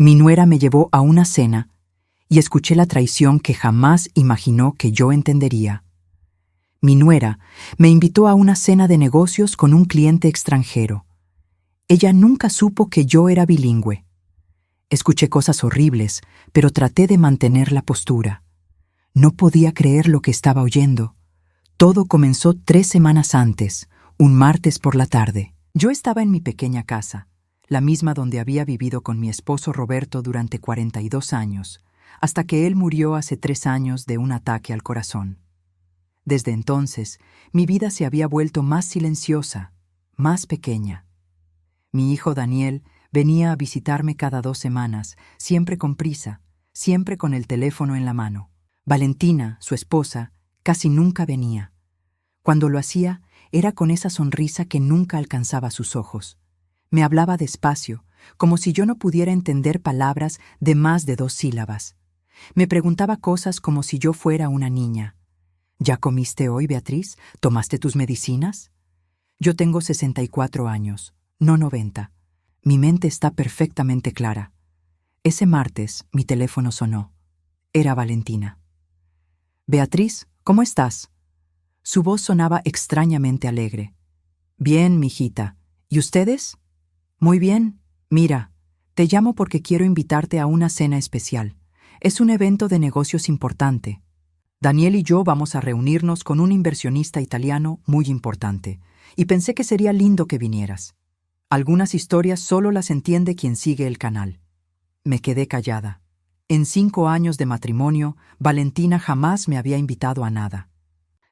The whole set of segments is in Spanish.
Mi nuera me llevó a una cena y escuché la traición que jamás imaginó que yo entendería. Mi nuera me invitó a una cena de negocios con un cliente extranjero. Ella nunca supo que yo era bilingüe. Escuché cosas horribles, pero traté de mantener la postura. No podía creer lo que estaba oyendo. Todo comenzó 3 semanas antes, un martes por la tarde. Yo estaba en mi pequeña casa, la misma donde había vivido con mi esposo Roberto durante 42 años, hasta que él murió hace 3 años de un ataque al corazón. Desde entonces, mi vida se había vuelto más silenciosa, más pequeña. Mi hijo Daniel venía a visitarme cada 2 semanas, siempre con prisa, siempre con el teléfono en la mano. Valentina, su esposa, casi nunca venía. Cuando lo hacía, era con esa sonrisa que nunca alcanzaba sus ojos. Me hablaba despacio, como si yo no pudiera entender palabras de más de 2 sílabas. Me preguntaba cosas como si yo fuera una niña. ¿Ya comiste hoy, Beatriz? ¿Tomaste tus medicinas? Yo tengo 64 años, no 90. Mi mente está perfectamente clara. Ese martes, mi teléfono sonó. Era Valentina. «Beatriz, ¿cómo estás?» Su voz sonaba extrañamente alegre. «Bien, mijita. ¿Y ustedes?» «Muy bien. Mira, te llamo porque quiero invitarte a una cena especial. Es un evento de negocios importante. Daniel y yo vamos a reunirnos con un inversionista italiano muy importante, y pensé que sería lindo que vinieras. Algunas historias solo las entiende quien sigue el canal». Me quedé callada. En 5 años de matrimonio, Valentina jamás me había invitado a nada.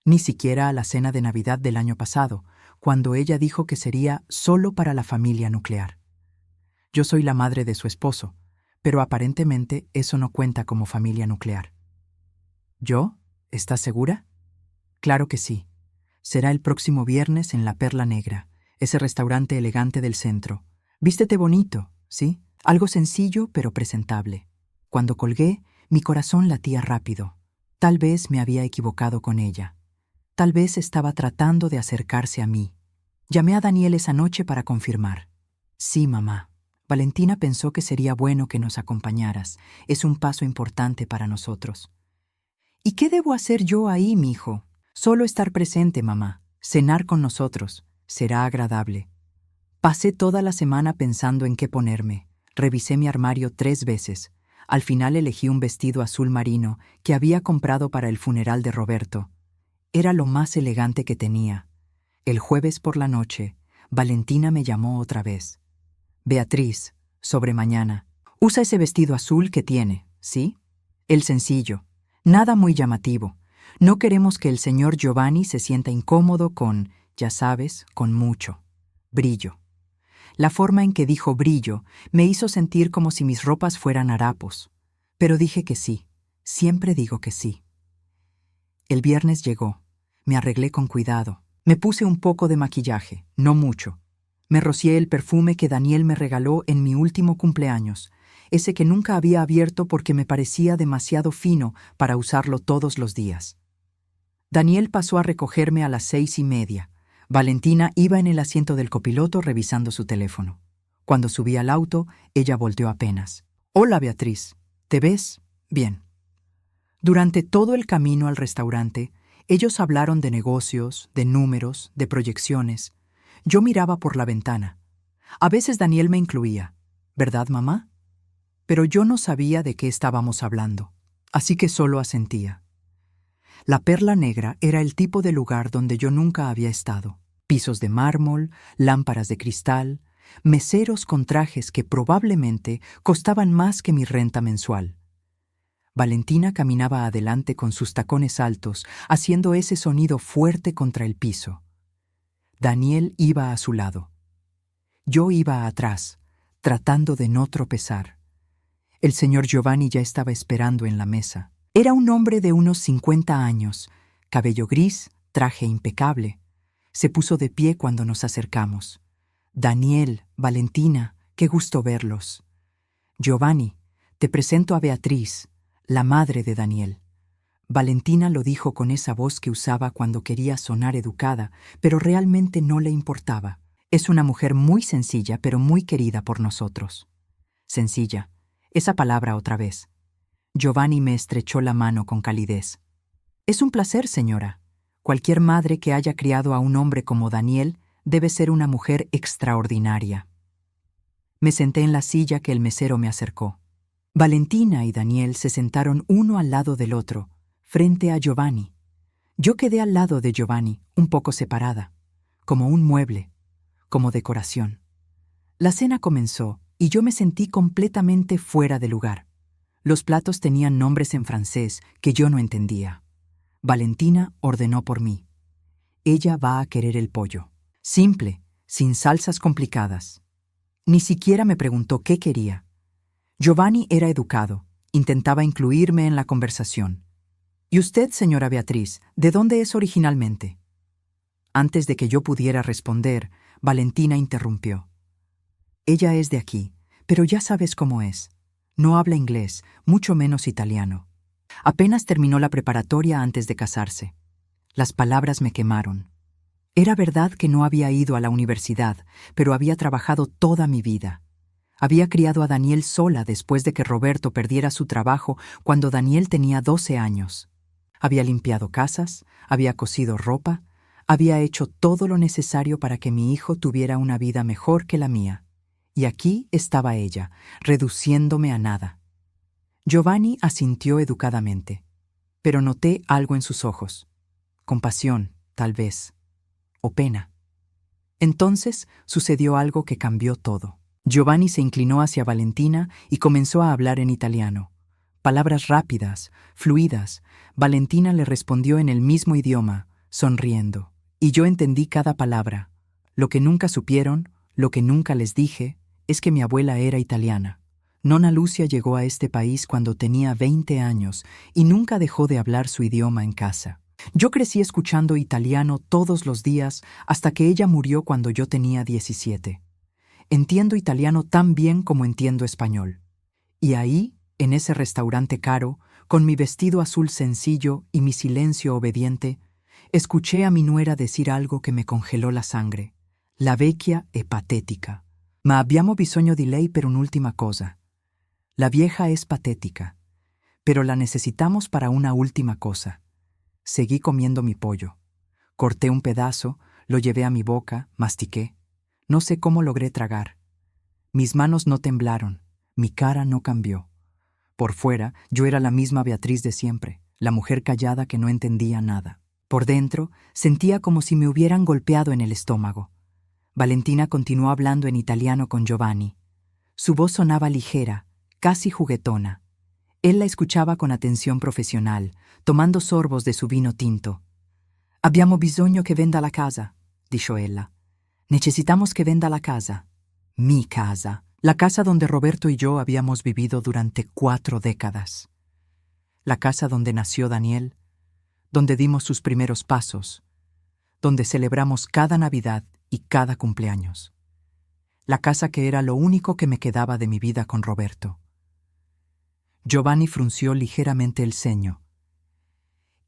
Ni siquiera a la cena de Navidad del año pasado, cuando ella dijo que sería solo para la familia nuclear. Yo soy la madre de su esposo, pero aparentemente eso no cuenta como familia nuclear. ¿Yo? ¿Estás segura? Claro que sí. Será el próximo viernes en La Perla Negra, ese restaurante elegante del centro. Vístete bonito, ¿sí? Algo sencillo pero presentable. Cuando colgué, mi corazón latía rápido. Tal vez me había equivocado con ella. Tal vez estaba tratando de acercarse a mí. Llamé a Daniel esa noche para confirmar. Sí, mamá. Valentina pensó que sería bueno que nos acompañaras. Es un paso importante para nosotros. ¿Y qué debo hacer yo ahí, mijo? Solo estar presente, mamá. Cenar con nosotros. Será agradable. Pasé toda la semana pensando en qué ponerme. Revisé mi armario 3 veces. Al final elegí un vestido azul marino que había comprado para el funeral de Roberto. Era lo más elegante que tenía. El jueves por la noche, Valentina me llamó otra vez. «Beatriz, sobre mañana. Usa ese vestido azul que tiene, ¿sí? El sencillo. Nada muy llamativo. No queremos que el señor Giovanni se sienta incómodo con, ya sabes, con mucho brillo». La forma en que dijo brillo me hizo sentir como si mis ropas fueran harapos. Pero dije que sí. Siempre digo que sí. El viernes llegó. Me arreglé con cuidado. Me puse un poco de maquillaje, no mucho. Me rocié el perfume que Daniel me regaló en mi último cumpleaños, ese que nunca había abierto porque me parecía demasiado fino para usarlo todos los días. Daniel pasó a recogerme a las 6:30. Valentina iba en el asiento del copiloto revisando su teléfono. Cuando subí al auto, ella volteó apenas. «Hola, Beatriz. ¿Te ves? Bien». Durante todo el camino al restaurante, ellos hablaron de negocios, de números, de proyecciones. Yo miraba por la ventana. A veces Daniel me incluía. «¿Verdad, mamá?» Pero yo no sabía de qué estábamos hablando, así que solo asentía. La Perla Negra era el tipo de lugar donde yo nunca había estado. Pisos de mármol, lámparas de cristal, meseros con trajes que probablemente costaban más que mi renta mensual. Valentina caminaba adelante con sus tacones altos, haciendo ese sonido fuerte contra el piso. Daniel iba a su lado. Yo iba atrás, tratando de no tropezar. El señor Giovanni ya estaba esperando en la mesa. Era un hombre de unos 50 años, cabello gris, traje impecable. Se puso de pie cuando nos acercamos. «Daniel, Valentina, qué gusto verlos. Giovanni, te presento a Beatriz, la madre de Daniel». Valentina lo dijo con esa voz que usaba cuando quería sonar educada, pero realmente no le importaba. Es una mujer muy sencilla, pero muy querida por nosotros. Sencilla. Esa palabra otra vez. Giovanni me estrechó la mano con calidez. Es un placer, señora. Cualquier madre que haya criado a un hombre como Daniel debe ser una mujer extraordinaria. Me senté en la silla que el mesero me acercó. Valentina y Daniel se sentaron uno al lado del otro, frente a Giovanni. Yo quedé al lado de Giovanni, un poco separada, como un mueble, como decoración. La cena comenzó y yo me sentí completamente fuera de lugar. Los platos tenían nombres en francés que yo no entendía. Valentina ordenó por mí. Ella va a querer el pollo. Simple, sin salsas complicadas. Ni siquiera me preguntó qué quería. Giovanni era educado, intentaba incluirme en la conversación. ¿Y usted, señora Beatriz, de dónde es originalmente? Antes de que yo pudiera responder, Valentina interrumpió. Ella es de aquí, pero ya sabes cómo es. No habla inglés, mucho menos italiano. Apenas terminó la preparatoria antes de casarse. Las palabras me quemaron. Era verdad que no había ido a la universidad, pero había trabajado toda mi vida. Había criado a Daniel sola después de que Roberto perdiera su trabajo cuando Daniel tenía 12 años. Había limpiado casas, había cosido ropa, había hecho todo lo necesario para que mi hijo tuviera una vida mejor que la mía. Y aquí estaba ella, reduciéndome a nada. Giovanni asintió educadamente, pero noté algo en sus ojos. Compasión, tal vez, o pena. Entonces sucedió algo que cambió todo. Giovanni se inclinó hacia Valentina y comenzó a hablar en italiano. Palabras rápidas, fluidas. Valentina le respondió en el mismo idioma, sonriendo. Y yo entendí cada palabra. Lo que nunca supieron, lo que nunca les dije, es que mi abuela era italiana. Nonna Lucia llegó a este país cuando tenía 20 años y nunca dejó de hablar su idioma en casa. Yo crecí escuchando italiano todos los días hasta que ella murió cuando yo tenía 17. Entiendo italiano tan bien como entiendo español. Y ahí, en ese restaurante caro, con mi vestido azul sencillo y mi silencio obediente, escuché a mi nuera decir algo que me congeló la sangre. La vecchia è patetica. Ma abbiamo bisogno di lei per un'ultima cosa. La vieja es patética, pero la necesitamos para una última cosa. Seguí comiendo mi pollo. Corté un pedazo, lo llevé a mi boca, mastiqué. No sé cómo logré tragar. Mis manos no temblaron, mi cara no cambió. Por fuera, yo era la misma Beatriz de siempre, la mujer callada que no entendía nada. Por dentro, sentía como si me hubieran golpeado en el estómago. Valentina continuó hablando en italiano con Giovanni. Su voz sonaba ligera, casi juguetona. Él la escuchaba con atención profesional, tomando sorbos de su vino tinto. «Abbiamo bisogno che venda la casa», dijo ella. «Necesitamos que venda la casa». Mi casa. La casa donde Roberto y yo habíamos vivido durante 4 décadas. La casa donde nació Daniel, donde dimos sus primeros pasos, donde celebramos cada Navidad y cada cumpleaños. La casa que era lo único que me quedaba de mi vida con Roberto. Giovanni frunció ligeramente el ceño.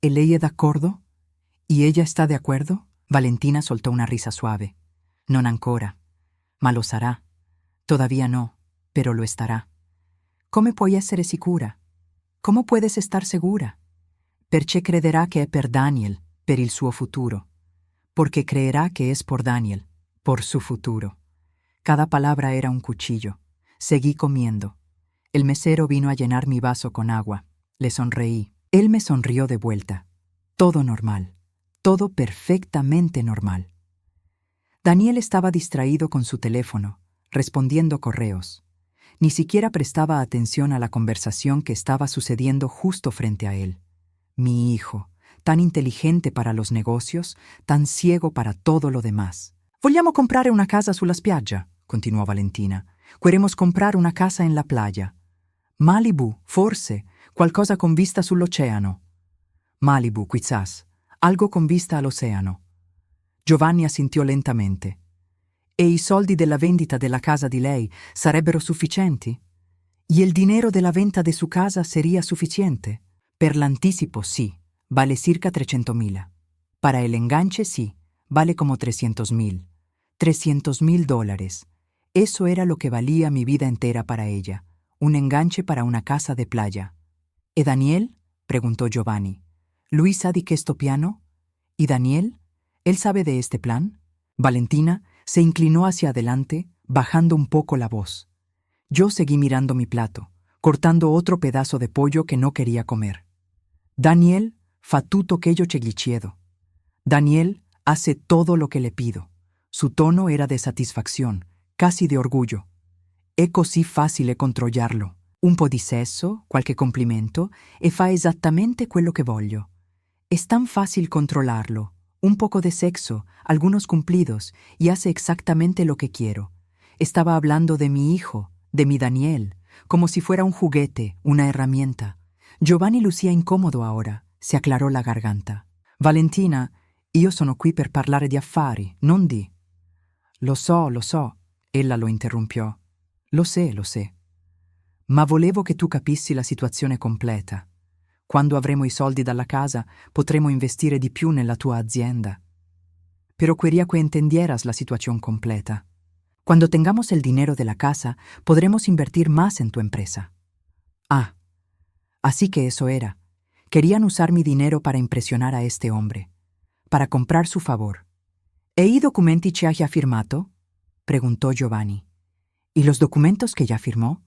¿E lei è d'accordo? ¿Y ella está de acuerdo? Valentina soltó una risa suave. Non ancora, ma lo sarà. Todavía no, pero lo estará. Come puoi essere sicura? ¿Cómo puedes estar segura? Perché crederà che è per Daniel, per il suo futuro. Porque creerá que es por Daniel, por su futuro. Cada palabra era un cuchillo. Seguí comiendo. El mesero vino a llenar mi vaso con agua. Le sonreí. Él me sonrió de vuelta. Todo normal. Todo perfectamente normal. Daniel estaba distraído con su teléfono, respondiendo correos. Ni siquiera prestaba atención a la conversación que estaba sucediendo justo frente a él. Mi hijo, tan inteligente para los negocios, tan ciego para todo lo demás. «Vogliamo comprare una casa sulla spiaggia», continuò Valentina. «Queremos comprar una casa en la playa. Malibu, forse, qualcosa con vista sull'oceano». Malibu, quizás, algo con vista all'oceano. Giovanni assintió lentamente. «E i soldi della vendita della casa di lei sarebbero sufficienti? ¿Y el dinero de la venta de su casa sería suficiente?» Per l'anticipo sí, vale circa 300.000. Para el enganche sí, vale como 300.000. $300.000. Eso era lo que valía mi vida entera para ella. un enganche para una casa de playa. ¿E Daniel? Preguntó Giovanni. ¿Luisa di questo piano? ¿Y Daniel? ¿Él sabe de este plan? Valentina se inclinó hacia adelante, bajando un poco la voz. Yo seguí mirando mi plato, cortando otro pedazo de pollo que no quería comer. Daniel fa tutto che io gli chiedo. Daniel hace todo lo que le pido. Su tono era de satisfacción, casi de orgullo. È così facile controllarlo. Un po' di sesso, qualche complimento, e fa esattamente quello che voglio. Es tan fácil controlarlo. Un poco de sexo, algunos cumplidos, y hace exactamente lo que quiero. Estaba hablando de mi hijo, de mi Daniel, como si fuera un juguete, una herramienta. Giovanni lucía incómodo ahora, se aclarò la garganta. Valentina, io sono qui per parlare di affari, non di... Lo so, ella lo interrompiò. Lo sé. Ma volevo che tu capissi la situazione completa. Quando avremo i soldi dalla casa, potremo investire di più nella tua azienda. Pero quería que entendieras la situación completa. Cuando tengamos el dinero de la casa, podremos invertir más en tu empresa. Ah, así que eso era. Querían usar mi dinero para impresionar a este hombre, para comprar su favor. ¿E i documenti ci haya firmato? Preguntó Giovanni. ¿Y los documentos que ya firmó?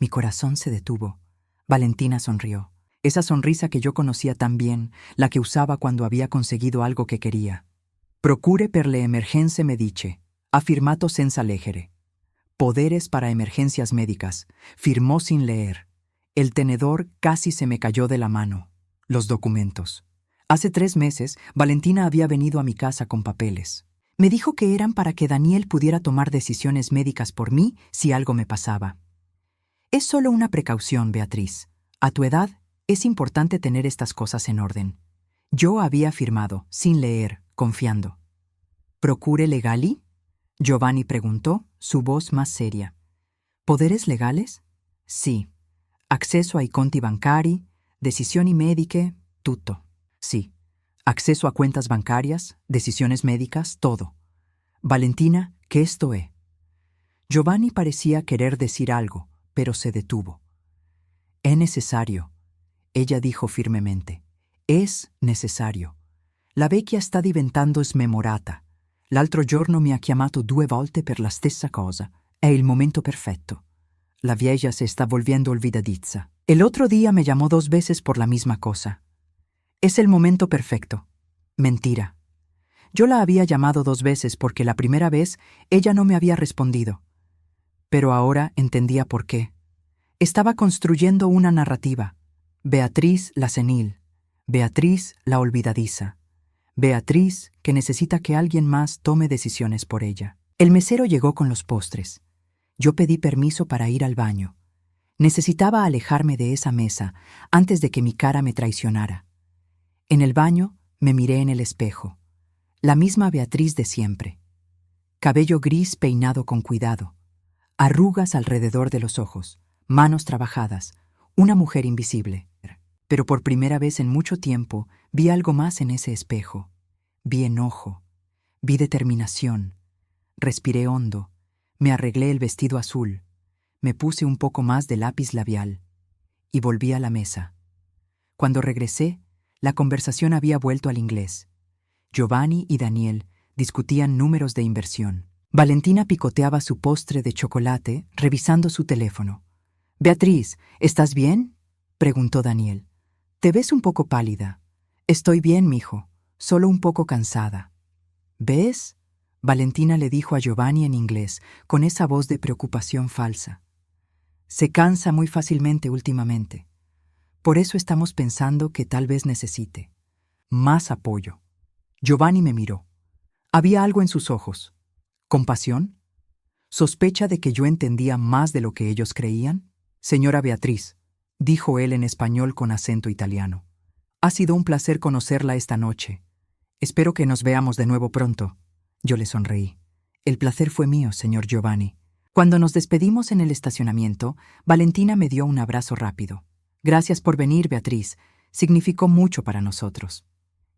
Mi corazón se detuvo. Valentina sonrió. Esa sonrisa que yo conocía tan bien, la que usaba cuando había conseguido algo que quería. Procure per le emergenze mediche. Ha firmato senza leggere. Poderes para emergencias médicas. Firmó sin leer. El tenedor casi se me cayó de la mano. Los documentos. Hace 3 meses, Valentina había venido a mi casa con papeles. Me dijo que eran para que Daniel pudiera tomar decisiones médicas por mí si algo me pasaba. Es solo una precaución, Beatriz. A tu edad, es importante tener estas cosas en orden. Yo había firmado, sin leer, confiando. ¿Procure legali? Giovanni preguntó, su voz más seria. ¿Poderes legales? Sí. Acceso ai conti bancari, decisioni mediche, tutto. Sí. Acceso a cuentas bancarias, decisiones médicas, todo. Valentina, ¿qué esto es? Giovanni parecía querer decir algo, pero se detuvo. Es necesario. Ella dijo firmemente. Es necesario. La vecchia sta diventando smemorata. L'altro giorno mi ha chiamato 2 volte per la stessa cosa. È il momento perfetto. La vieja se está volviendo olvidadiza. El otro día me llamó 2 veces por la misma cosa. Es el momento perfecto. Mentira. Yo la había llamado 2 veces porque la primera vez ella no me había respondido. Pero ahora entendía por qué. Estaba construyendo una narrativa. Beatriz la senil. Beatriz la olvidadiza. Beatriz que necesita que alguien más tome decisiones por ella. El mesero llegó con los postres. Yo pedí permiso para ir al baño. Necesitaba alejarme de esa mesa antes de que mi cara me traicionara. En el baño me miré en el espejo. La misma Beatriz de siempre. Cabello gris peinado con cuidado. Arrugas alrededor de los ojos. Manos trabajadas. Una mujer invisible. Pero por primera vez en mucho tiempo vi algo más en ese espejo. Vi enojo. Vi determinación. Respiré hondo. Me arreglé el vestido azul. Me puse un poco más de lápiz labial. Y volví a la mesa. Cuando regresé, la conversación había vuelto al inglés. Giovanni y Daniel discutían números de inversión. Valentina picoteaba su postre de chocolate, revisando su teléfono. «Beatriz, ¿estás bien?», preguntó Daniel. «Te ves un poco pálida». «Estoy bien, mijo, solo un poco cansada». «¿Ves?», Valentina le dijo a Giovanni en inglés, con esa voz de preocupación falsa. «Se cansa muy fácilmente últimamente. Por eso estamos pensando que tal vez necesite más apoyo». Giovanni me miró. Había algo en sus ojos. ¿Compasión? ¿Sospecha de que yo entendía más de lo que ellos creían? «Señora Beatriz», dijo él en español con acento italiano. «Ha sido un placer conocerla esta noche. Espero que nos veamos de nuevo pronto». Yo le sonreí. «El placer fue mío, señor Giovanni». Cuando nos despedimos en el estacionamiento, Valentina me dio un abrazo rápido. «Gracias por venir, Beatriz. Significó mucho para nosotros».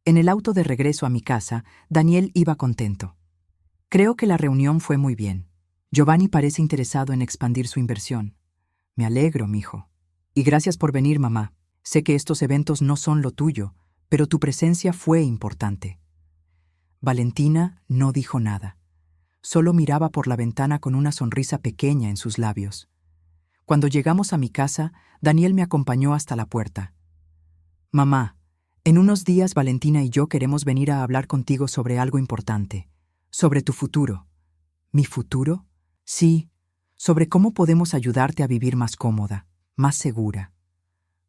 En el auto de regreso a mi casa, Daniel iba contento. «Creo que la reunión fue muy bien. Giovanni parece interesado en expandir su inversión». Me alegro, mijo. Y gracias por venir, mamá. Sé que estos eventos no son lo tuyo, pero tu presencia fue importante. Valentina no dijo nada. Solo miraba por la ventana con una sonrisa pequeña en sus labios. Cuando llegamos a mi casa, Daniel me acompañó hasta la puerta. Mamá, en unos días Valentina y yo queremos venir a hablar contigo sobre algo importante, sobre tu futuro. ¿Mi futuro? Sí, sobre cómo podemos ayudarte a vivir más cómoda, más segura.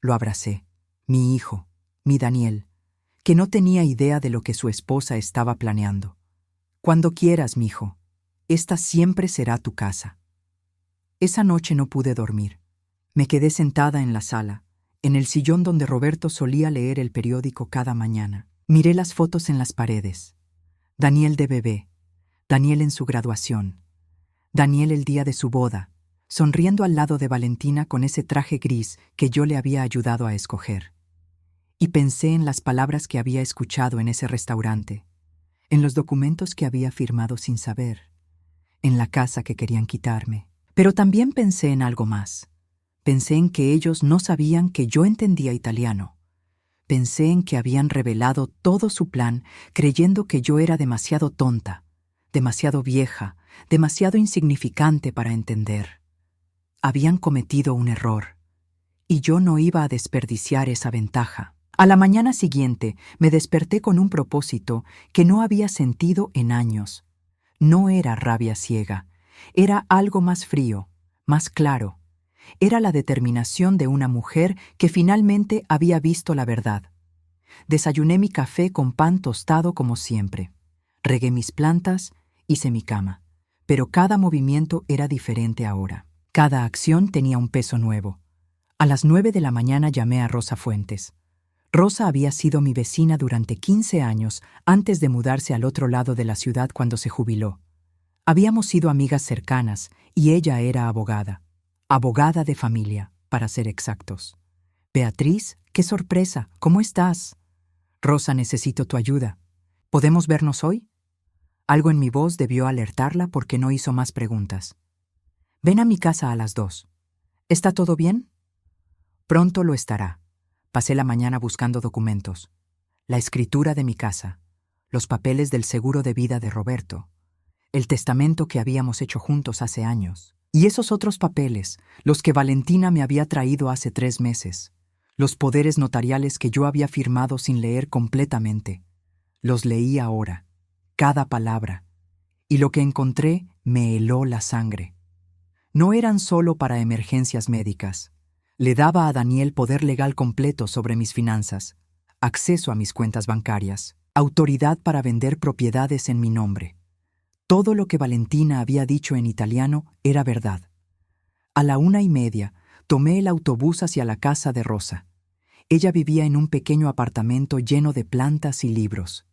Lo abracé. Mi hijo, mi Daniel, que no tenía idea de lo que su esposa estaba planeando. Cuando quieras, mijo. Esta siempre será tu casa. Esa noche no pude dormir. Me quedé sentada en la sala, en el sillón donde Roberto solía leer el periódico cada mañana. Miré las fotos en las paredes. Daniel de bebé, Daniel en su graduación, Daniel el día de su boda, sonriendo al lado de Valentina con ese traje gris que yo le había ayudado a escoger. Y pensé en las palabras que había escuchado en ese restaurante, en los documentos que había firmado sin saber, en la casa que querían quitarme. Pero también pensé en algo más. Pensé en que ellos no sabían que yo entendía italiano. Pensé en que habían revelado todo su plan creyendo que yo era demasiado tonta, demasiado vieja, demasiado insignificante para entender. Habían cometido un error, y yo no iba a desperdiciar esa ventaja. A la mañana siguiente me desperté con un propósito que no había sentido en años. No era rabia ciega, era algo más frío, más claro. Era la determinación de una mujer que finalmente había visto la verdad. Desayuné mi café con pan tostado como siempre. Regué mis plantas, hice mi cama. Pero cada movimiento era diferente ahora. Cada acción tenía un peso nuevo. A las 9 de la mañana llamé a Rosa Fuentes. Rosa había sido mi vecina durante 15 años antes de mudarse al otro lado de la ciudad cuando se jubiló. Habíamos sido amigas cercanas y ella era abogada. Abogada de familia, para ser exactos. Beatriz, qué sorpresa, ¿cómo estás? Rosa, necesito tu ayuda. ¿Podemos vernos hoy? Algo en mi voz debió alertarla porque no hizo más preguntas. Ven a mi casa a las 2. ¿Está todo bien? Pronto lo estará. Pasé la mañana buscando documentos. La escritura de mi casa, los papeles del seguro de vida de Roberto, el testamento que habíamos hecho juntos hace años, y esos otros papeles, los que Valentina me había traído hace 3 meses, los poderes notariales que yo había firmado sin leer completamente. Los leí ahora, cada palabra, y lo que encontré me heló la sangre. No eran solo para emergencias médicas. Le daba a Daniel poder legal completo sobre mis finanzas, acceso a mis cuentas bancarias, autoridad para vender propiedades en mi nombre. Todo lo que Valentina había dicho en italiano era verdad. A la 1:30 tomé el autobús hacia la casa de Rosa. Ella vivía en un pequeño apartamento lleno de plantas y libros.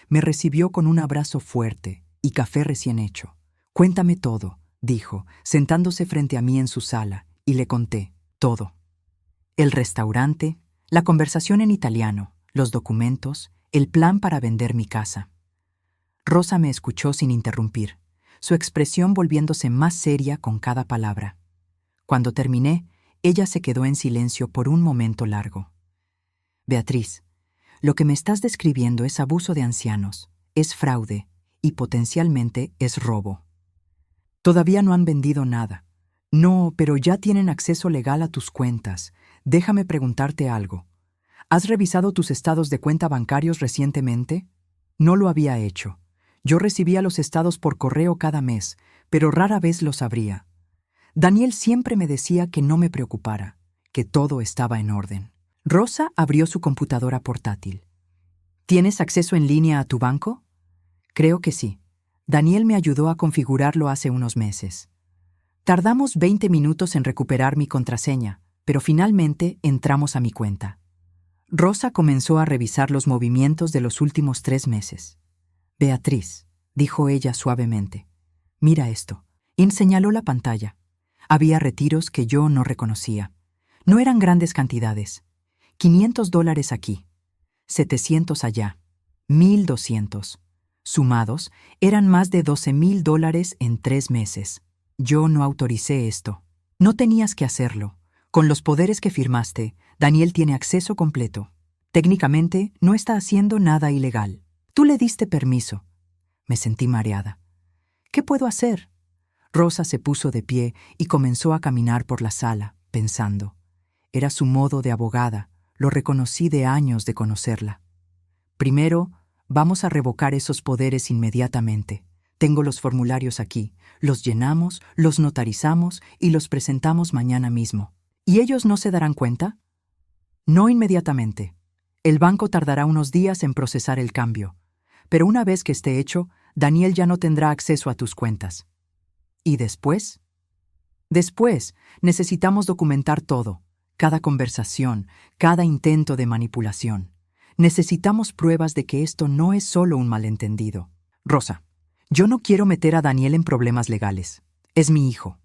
Me recibió con un abrazo fuerte y café recién hecho. Cuéntame todo, dijo, sentándose frente a mí en su sala, y le conté todo. El restaurante, la conversación en italiano, los documentos, el plan para vender mi casa. Rosa me escuchó sin interrumpir, su expresión volviéndose más seria con cada palabra. Cuando terminé, ella se quedó en silencio por un momento largo. Beatriz, lo que me estás describiendo es abuso de ancianos, es fraude y potencialmente es robo. Todavía no han vendido nada. No, pero ya tienen acceso legal a tus cuentas. Déjame preguntarte algo. ¿Has revisado tus estados de cuenta bancarios recientemente? No lo había hecho. Yo recibía los estados por correo cada mes, pero rara vez los abría. Daniel siempre me decía que no me preocupara, que todo estaba en orden. Rosa abrió su computadora portátil. ¿Tienes acceso en línea a tu banco? Creo que sí. Daniel me ayudó a configurarlo hace unos meses. Tardamos 20 minutos en recuperar mi contraseña, pero finalmente entramos a mi cuenta. Rosa comenzó a revisar los movimientos de los últimos 3 meses. Beatriz, dijo ella suavemente, mira esto. Y señaló la pantalla. Había retiros que yo no reconocía. No eran grandes cantidades. $500 aquí, 700 allá, 1,200. Sumados, eran más de $12,000 en 3 meses. Yo no autoricé esto. No tenías que hacerlo. Con los poderes que firmaste, Daniel tiene acceso completo. Técnicamente, no está haciendo nada ilegal. Tú le diste permiso. Me sentí mareada. ¿Qué puedo hacer? Rosa se puso de pie y comenzó a caminar por la sala, pensando. Era su modo de abogada, lo reconocí de años de conocerla. Primero, vamos a revocar esos poderes inmediatamente. Tengo los formularios aquí, los llenamos, los notarizamos y los presentamos mañana mismo. ¿Y ellos no se darán cuenta? No inmediatamente. El banco tardará unos días en procesar el cambio, pero una vez que esté hecho, Daniel ya no tendrá acceso a tus cuentas. ¿Y después? Después, necesitamos documentar todo, cada conversación, cada intento de manipulación. Necesitamos pruebas de que esto no es solo un malentendido. Rosa, yo no quiero meter a Daniel en problemas legales. Es mi hijo.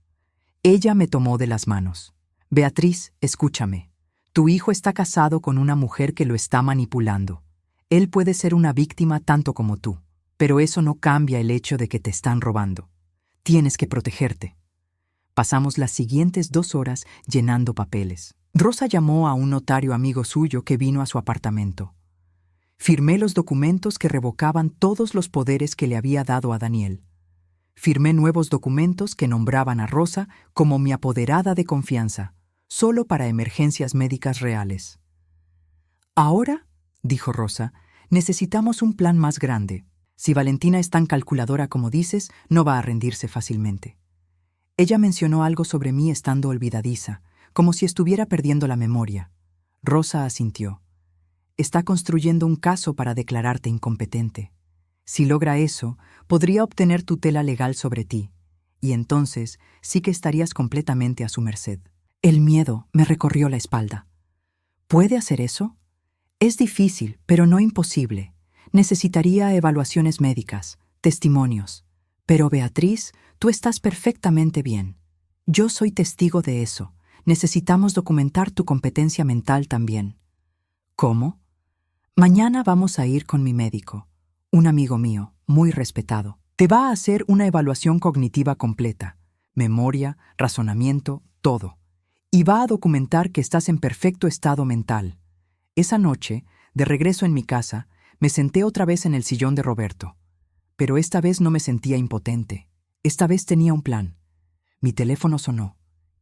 Ella me tomó de las manos. Beatriz, escúchame. Tu hijo está casado con una mujer que lo está manipulando. Él puede ser una víctima tanto como tú, pero eso no cambia el hecho de que te están robando. Tienes que protegerte. Pasamos las siguientes 2 horas llenando papeles. Rosa llamó a un notario amigo suyo que vino a su apartamento. Firmé los documentos que revocaban todos los poderes que le había dado a Daniel. Firmé nuevos documentos que nombraban a Rosa como mi apoderada de confianza, solo para emergencias médicas reales. Ahora, dijo Rosa, necesitamos un plan más grande. Si Valentina es tan calculadora como dices, no va a rendirse fácilmente. Ella mencionó algo sobre mí estando olvidadiza, como si estuviera perdiendo la memoria. Rosa asintió. Está construyendo un caso para declararte incompetente. Si logra eso, podría obtener tutela legal sobre ti, y entonces sí que estarías completamente a su merced. El miedo me recorrió la espalda. ¿Puede hacer eso? Es difícil, pero no imposible. Necesitaría evaluaciones médicas, testimonios. Pero Beatriz, tú estás perfectamente bien. Yo soy testigo de eso. Necesitamos documentar tu competencia mental también. ¿Cómo? Mañana vamos a ir con mi médico, un amigo mío, muy respetado. Te va a hacer una evaluación cognitiva completa, memoria, razonamiento, todo. Y va a documentar que estás en perfecto estado mental. Esa noche, de regreso en mi casa, me senté otra vez en el sillón de Roberto. Pero esta vez no me sentía impotente. Esta vez tenía un plan. Mi teléfono sonó.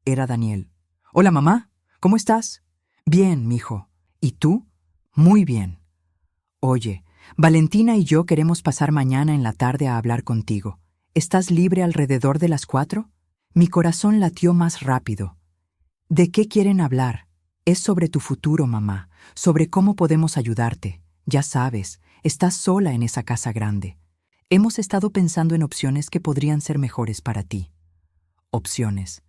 Era Daniel. «Hola, mamá. ¿Cómo estás?» «Bien, mijo. ¿Y tú?» «Muy bien. Oye, Valentina y yo queremos pasar mañana en la tarde a hablar contigo. ¿Estás libre alrededor de las 4?» Mi corazón latió más rápido. ¿De qué quieren hablar? Es sobre tu futuro, mamá, sobre cómo podemos ayudarte. Ya sabes, estás sola en esa casa grande. Hemos estado pensando en opciones que podrían ser mejores para ti. Opciones.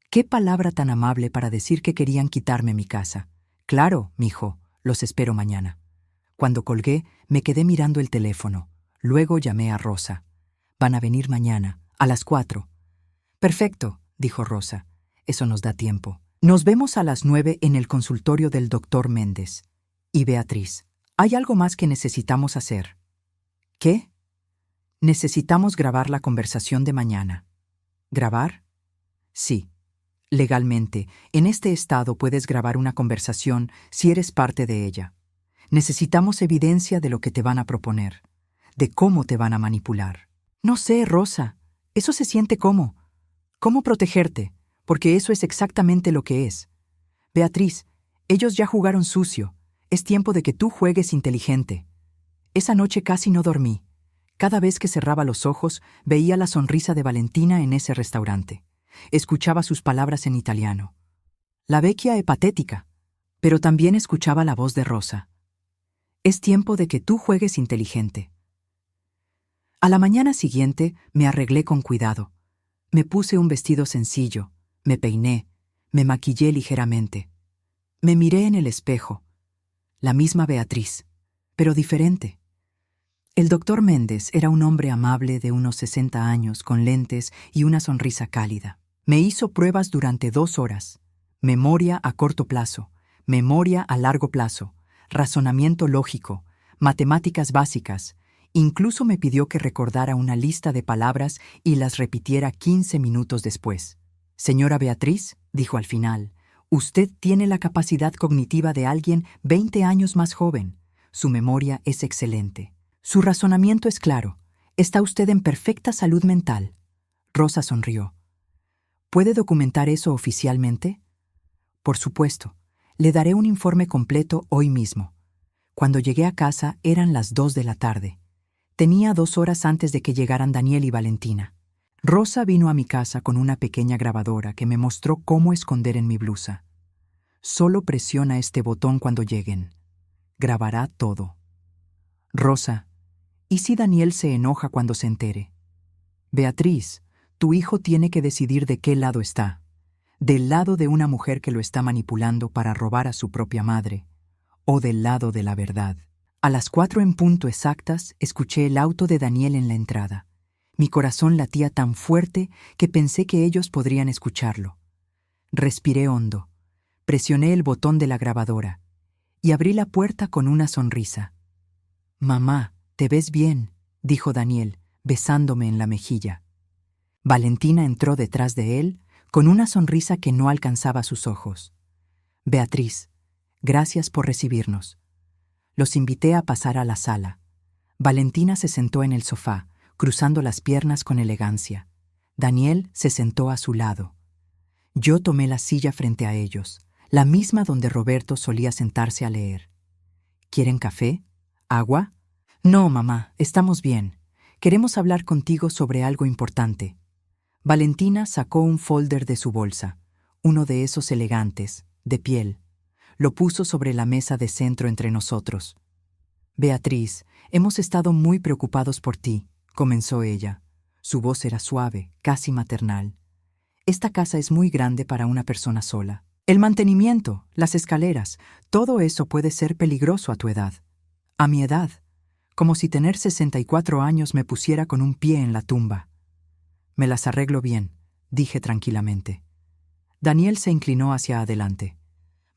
Qué palabra tan amable para decir que querían quitarme mi casa. Claro, mijo, los espero mañana. Cuando colgué, me quedé mirando el teléfono. Luego llamé a Rosa. Van a venir mañana, a las 4. Perfecto, dijo Rosa. Eso nos da tiempo. Nos vemos a las 9 en el consultorio del doctor Méndez. Y Beatriz, hay algo más que necesitamos hacer. ¿Qué? Necesitamos grabar la conversación de mañana. ¿Grabar? Sí. Legalmente, en este estado puedes grabar una conversación si eres parte de ella. Necesitamos evidencia de lo que te van a proponer, de cómo te van a manipular. No sé, Rosa, eso se siente como. ¿Cómo protegerte? Porque eso es exactamente lo que es. Beatriz, ellos ya jugaron sucio. Es tiempo de que tú juegues inteligente. Esa noche casi no dormí. Cada vez que cerraba los ojos, veía la sonrisa de Valentina en ese restaurante. Escuchaba sus palabras en italiano. La vecchia è patética. Pero también escuchaba la voz de Rosa. Es tiempo de que tú juegues inteligente. A la mañana siguiente me arreglé con cuidado. Me puse un vestido sencillo, me peiné, me maquillé ligeramente. Me miré en el espejo. La misma Beatriz, pero diferente. El doctor Méndez era un hombre amable de unos 60 años, con lentes y una sonrisa cálida. Me hizo pruebas durante 2 horas. Memoria a corto plazo, memoria a largo plazo, razonamiento lógico, matemáticas básicas. Incluso me pidió que recordara una lista de palabras y las repitiera 15 minutos después. Señora Beatriz, dijo al final, usted tiene la capacidad cognitiva de alguien 20 años más joven. Su memoria es excelente. Su razonamiento es claro. Está usted en perfecta salud mental. Rosa sonrió. ¿Puede documentar eso oficialmente? Por supuesto. Le daré un informe completo hoy mismo. Cuando llegué a casa eran las 2 de la tarde. Tenía 2 horas antes de que llegaran Daniel y Valentina. Rosa vino a mi casa con una pequeña grabadora que me mostró cómo esconder en mi blusa. Solo presiona este botón cuando lleguen. Grabará todo. Rosa, ¿y si Daniel se enoja cuando se entere? Beatriz, tu hijo tiene que decidir de qué lado está. ¿Del lado de una mujer que lo está manipulando para robar a su propia madre? ¿O del lado de la verdad? A las 4 en punto exactas, escuché el auto de Daniel en la entrada. Mi corazón latía tan fuerte que pensé que ellos podrían escucharlo. Respiré hondo, presioné el botón de la grabadora y abrí la puerta con una sonrisa. «Mamá, te ves bien», dijo Daniel, besándome en la mejilla. Valentina entró detrás de él con una sonrisa que no alcanzaba sus ojos. «Beatriz, gracias por recibirnos». Los invité a pasar a la sala. Valentina se sentó en el sofá, cruzando las piernas con elegancia. Daniel se sentó a su lado. Yo tomé la silla frente a ellos, la misma donde Roberto solía sentarse a leer. ¿Quieren café? ¿Agua? No, mamá, estamos bien. Queremos hablar contigo sobre algo importante. Valentina sacó un folder de su bolsa, uno de esos elegantes, de piel. Lo puso sobre la mesa de centro entre nosotros. Beatriz, hemos estado muy preocupados por ti, comenzó ella. Su voz era suave, casi maternal. Esta casa es muy grande para una persona sola. El mantenimiento, las escaleras, todo eso puede ser peligroso a tu edad. A mi edad, como si tener 64 años me pusiera con un pie en la tumba. Me las arreglo bien, dije tranquilamente. Daniel se inclinó hacia adelante.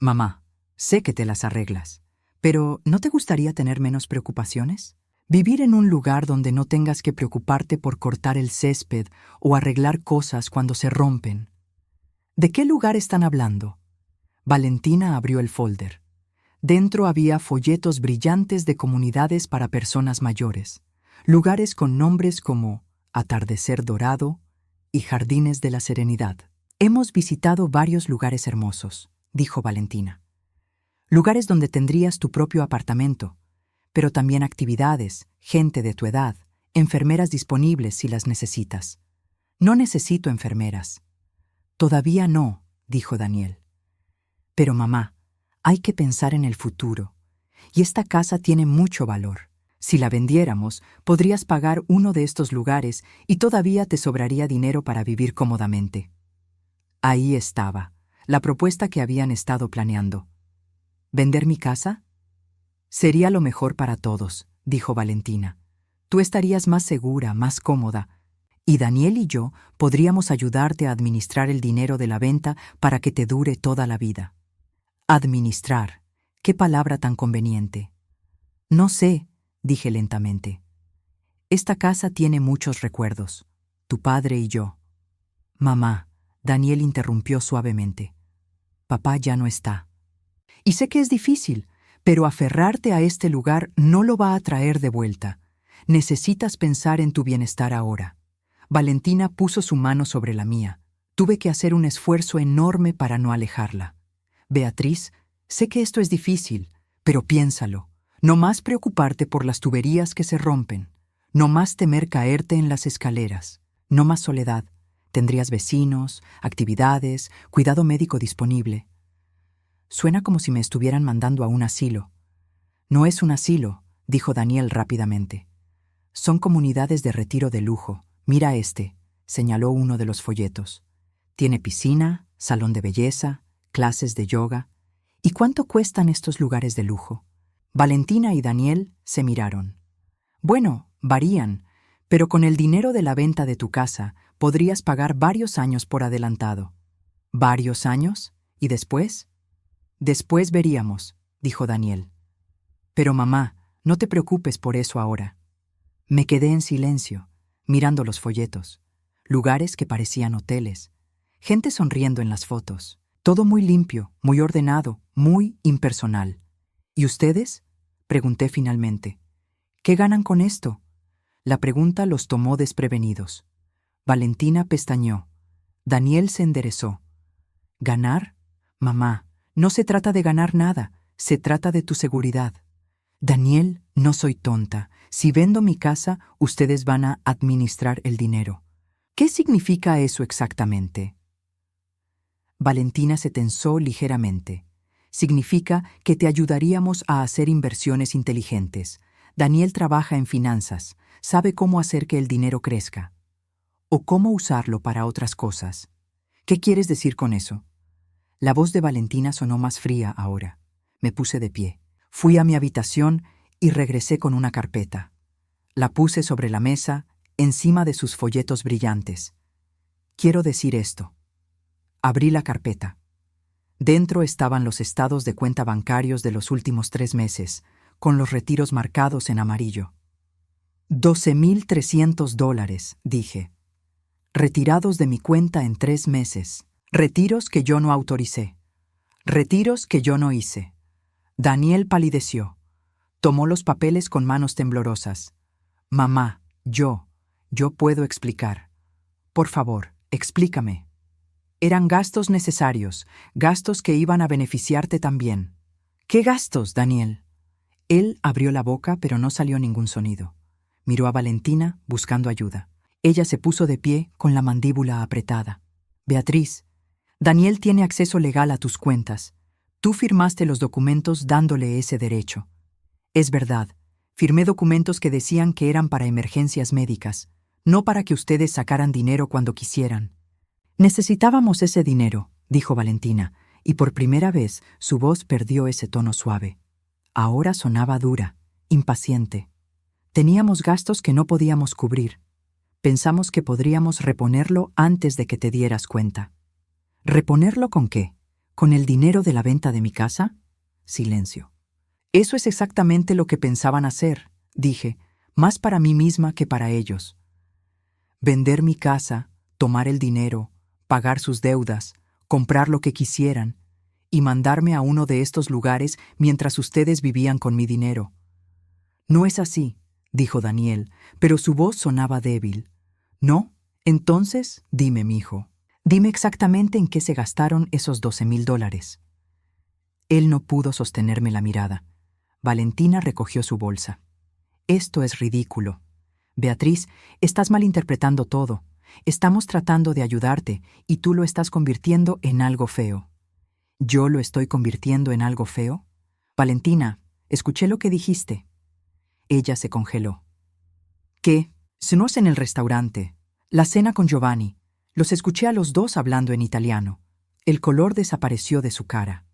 Mamá, sé que te las arreglas, pero ¿no te gustaría tener menos preocupaciones? Vivir en un lugar donde no tengas que preocuparte por cortar el césped o arreglar cosas cuando se rompen. ¿De qué lugar están hablando? Valentina abrió el folder. Dentro había folletos brillantes de comunidades para personas mayores, lugares con nombres como Atardecer Dorado y Jardines de la Serenidad. Hemos visitado varios lugares hermosos, dijo Valentina. Lugares donde tendrías tu propio apartamento, pero también actividades, gente de tu edad, enfermeras disponibles si las necesitas. No necesito enfermeras. Todavía no, dijo Daniel. Pero mamá, hay que pensar en el futuro. Y esta casa tiene mucho valor. Si la vendiéramos, podrías pagar uno de estos lugares y todavía te sobraría dinero para vivir cómodamente. Ahí estaba, la propuesta que habían estado planeando. ¿Vender mi casa? Sería lo mejor para todos, dijo Valentina. Tú estarías más segura, más cómoda, y Daniel y yo podríamos ayudarte a administrar el dinero de la venta para que te dure toda la vida. Administrar, qué palabra tan conveniente. No sé, dije lentamente. Esta casa tiene muchos recuerdos, tu padre y yo. Mamá, Daniel interrumpió suavemente. Papá ya no está. Y sé que es difícil, pero aferrarte a este lugar no lo va a traer de vuelta. Necesitas pensar en tu bienestar ahora. Valentina puso su mano sobre la mía. Tuve que hacer un esfuerzo enorme para no alejarla. Beatriz, sé que esto es difícil, pero piénsalo. No más preocuparte por las tuberías que se rompen. No más temer caerte en las escaleras. No más soledad. Tendrías vecinos, actividades, cuidado médico disponible. Suena como si me estuvieran mandando a un asilo. No es un asilo, dijo Daniel rápidamente. Son comunidades de retiro de lujo. Mira este, señaló uno de los folletos. Tiene piscina, salón de belleza, clases de yoga. ¿Y cuánto cuestan estos lugares de lujo? Valentina y Daniel se miraron. Bueno, varían, pero con el dinero de la venta de tu casa podrías pagar varios años por adelantado. ¿Varios años? ¿Y después? Después veríamos, dijo Daniel. Pero mamá, no te preocupes por eso ahora. Me quedé en silencio, mirando los folletos, lugares que parecían hoteles, Gente sonriendo en las fotos. Todo muy limpio, muy ordenado, muy impersonal. ¿Y ustedes?, pregunté finalmente. ¿Qué ganan con esto? La pregunta los tomó desprevenidos. Valentina pestañeó. Daniel se enderezó. ¿Ganar? Mamá, no se trata de ganar nada, se trata de tu seguridad. Daniel, no soy tonta. Si vendo mi casa, ustedes van a administrar el dinero. ¿Qué significa eso exactamente? Valentina se tensó ligeramente. Significa que te ayudaríamos a hacer inversiones inteligentes. Daniel trabaja en finanzas, sabe cómo hacer que el dinero crezca. O cómo usarlo para otras cosas. ¿Qué quieres decir con eso? La voz de Valentina sonó más fría ahora. Me puse de pie. Fui a mi habitación y regresé con una carpeta. La puse sobre la mesa, encima de sus folletos brillantes. Quiero decir esto. Abrí la carpeta. Dentro estaban los estados de cuenta bancarios de los últimos 3 meses, con los retiros marcados en amarillo. $12,300, dije. Retirados de mi cuenta en 3 meses. Retiros que yo no autoricé. Retiros que yo no hice. Daniel palideció. Tomó los papeles con manos temblorosas. Mamá, yo puedo explicar. Por favor, explícame. Eran gastos necesarios, gastos que iban a beneficiarte también. ¿Qué gastos, Daniel? Él abrió la boca, pero no salió ningún sonido. Miró a Valentina, buscando ayuda. Ella se puso de pie, con la mandíbula apretada. Beatriz, Daniel tiene acceso legal a tus cuentas. Tú firmaste los documentos dándole ese derecho. Es verdad, firmé documentos que decían que eran para emergencias médicas, no para que ustedes sacaran dinero cuando quisieran. Necesitábamos ese dinero, dijo Valentina, y por primera vez su voz perdió ese tono suave. Ahora sonaba dura, impaciente. Teníamos gastos que no podíamos cubrir. Pensamos que podríamos reponerlo antes de que te dieras cuenta. ¿Reponerlo con qué? ¿Con el dinero de la venta de mi casa? Silencio. Eso es exactamente lo que pensaban hacer, dije, más para mí misma que para ellos. Vender mi casa, tomar el dinero, pagar sus deudas, comprar lo que quisieran y mandarme a uno de estos lugares mientras ustedes vivían con mi dinero. No es así, dijo Daniel, pero su voz sonaba débil. ¿No? Entonces, dime, mijo. Dime exactamente en qué se gastaron esos $12,000. Él no pudo sostenerme la mirada. Valentina recogió su bolsa. Esto es ridículo. Beatriz, estás malinterpretando todo. Estamos tratando de ayudarte y tú lo estás convirtiendo en algo feo. ¿Yo lo estoy convirtiendo en algo feo? Valentina, escuché lo que dijiste. Ella se congeló. ¿Qué? Cenos en el restaurante. La cena con Giovanni. Los escuché a los dos hablando en italiano. El color desapareció de su cara.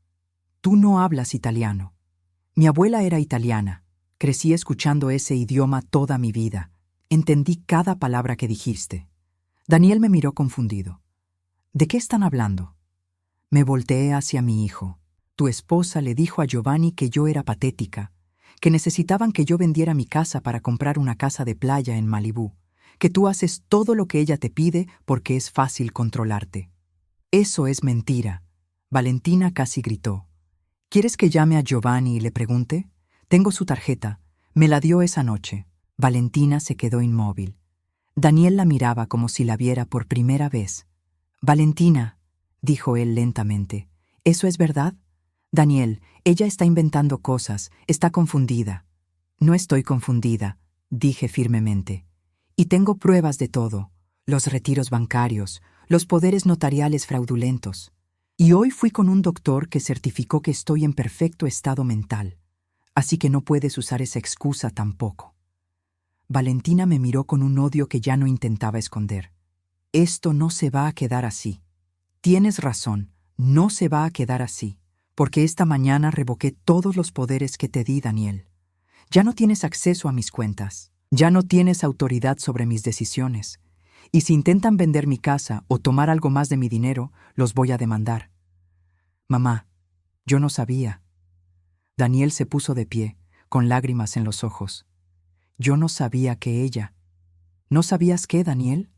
Tú no hablas italiano. Mi abuela era italiana. Crecí escuchando ese idioma toda mi vida. Entendí cada palabra que dijiste. Daniel me miró confundido. ¿De qué están hablando? Me volteé hacia mi hijo. Tu esposa le dijo a Giovanni que yo era patética, que necesitaban que yo vendiera mi casa para comprar una casa de playa en Malibú, que tú haces todo lo que ella te pide porque es fácil controlarte. Eso es mentira. Valentina casi gritó. ¿Quieres que llame a Giovanni y le pregunte? Tengo su tarjeta. Me la dio esa noche. Valentina se quedó inmóvil. Daniel la miraba como si la viera por primera vez. Valentina, dijo él lentamente, ¿eso es verdad? Daniel, ella está inventando cosas, está confundida. No estoy confundida, dije firmemente. Y tengo pruebas de todo, los retiros bancarios, los poderes notariales fraudulentos. Y hoy fui con un doctor que certificó que estoy en perfecto estado mental, así que no puedes usar esa excusa tampoco. Valentina me miró con un odio que ya no intentaba esconder. Esto no se va a quedar así. Tienes razón, no se va a quedar así, porque esta mañana revoqué todos los poderes que te di, Daniel. Ya no tienes acceso a mis cuentas, ya no tienes autoridad sobre mis decisiones, y si intentan vender mi casa o tomar algo más de mi dinero, los voy a demandar. Mamá, yo no sabía. Daniel se puso de pie, con lágrimas en los ojos. Yo no sabía que ella... ¿No sabías qué, Daniel?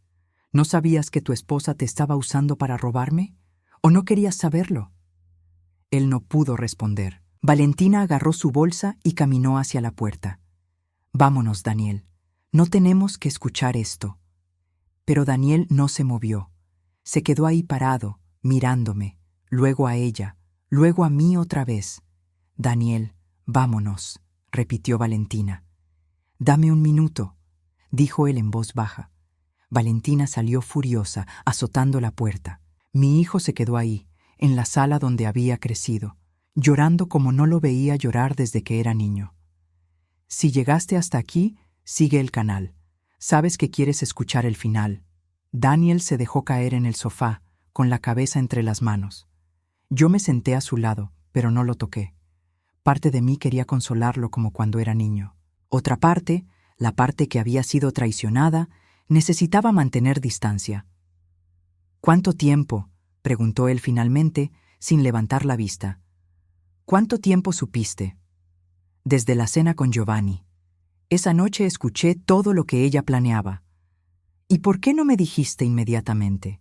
¿No sabías que tu esposa te estaba usando para robarme? ¿O no querías saberlo? Él no pudo responder. Valentina agarró su bolsa y caminó hacia la puerta. Vámonos, Daniel. No tenemos que escuchar esto. Pero Daniel no se movió. Se quedó ahí parado, mirándome, luego a ella, luego a mí otra vez. Daniel, vámonos, repitió Valentina. Dame un minuto, dijo él en voz baja. Valentina salió furiosa, azotando la puerta. Mi hijo se quedó ahí, en la sala donde había crecido, llorando como no lo veía llorar desde que era niño. Si llegaste hasta aquí, sigue el canal. Sabes que quieres escuchar el final. Daniel se dejó caer en el sofá, con la cabeza entre las manos. Yo me senté a su lado, pero no lo toqué. Parte de mí quería consolarlo como cuando era niño. Otra parte, la parte que había sido traicionada, necesitaba mantener distancia. ¿Cuánto tiempo?, preguntó él finalmente, sin levantar la vista. ¿Cuánto tiempo supiste? Desde la cena con Giovanni. Esa noche escuché todo lo que ella planeaba. ¿Y por qué no me dijiste inmediatamente?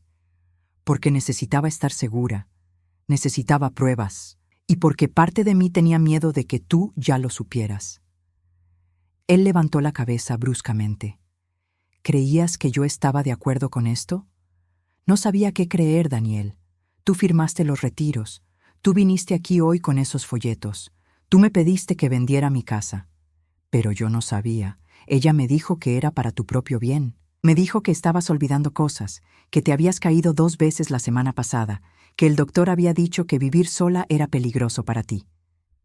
Porque necesitaba estar segura, necesitaba pruebas, y porque parte de mí tenía miedo de que tú ya lo supieras. Él levantó la cabeza bruscamente. ¿Creías que yo estaba de acuerdo con esto? No sabía qué creer, Daniel. Tú firmaste los retiros. Tú viniste aquí hoy con esos folletos. Tú me pediste que vendiera mi casa. Pero yo no sabía. Ella me dijo que era para tu propio bien. Me dijo que estabas olvidando cosas, que te habías caído 2 veces la semana pasada, que el doctor había dicho que vivir sola era peligroso para ti.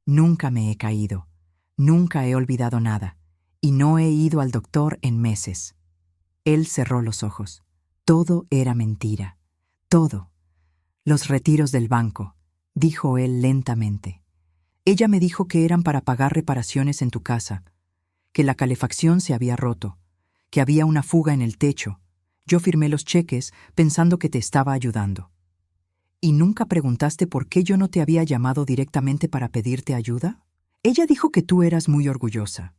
Nunca me he caído. Nunca he olvidado nada. Y no he ido al doctor en meses. Él cerró los ojos. Todo era mentira. Todo. Los retiros del banco, dijo él lentamente. Ella me dijo que eran para pagar reparaciones en tu casa, que la calefacción se había roto, que había una fuga en el techo. Yo firmé los cheques pensando que te estaba ayudando. ¿Y nunca preguntaste por qué yo no te había llamado directamente para pedirte ayuda? Ella dijo que tú eras muy orgullosa,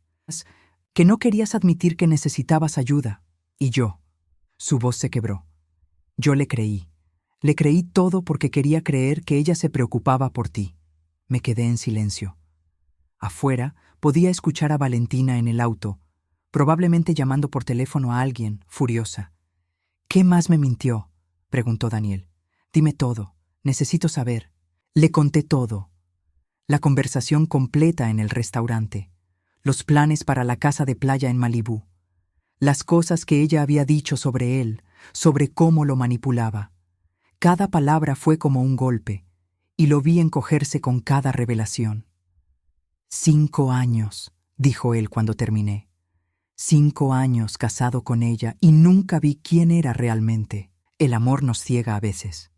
que no querías admitir que necesitabas ayuda. Y yo. Su voz se quebró. Yo le creí. Le creí todo porque quería creer que ella se preocupaba por ti. Me quedé en silencio. Afuera podía escuchar a Valentina en el auto, probablemente llamando por teléfono a alguien, furiosa. ¿Qué más me mintió?, preguntó Daniel. Dime todo. Necesito saber. Le conté todo. La conversación completa en el restaurante. Los planes para la casa de playa en Malibú. Las cosas que ella había dicho sobre él, sobre cómo lo manipulaba. Cada palabra fue como un golpe, y lo vi encogerse con cada revelación. 5 años, dijo él cuando terminé. 5 años casado con ella y nunca vi quién era realmente. El amor nos ciega a veces.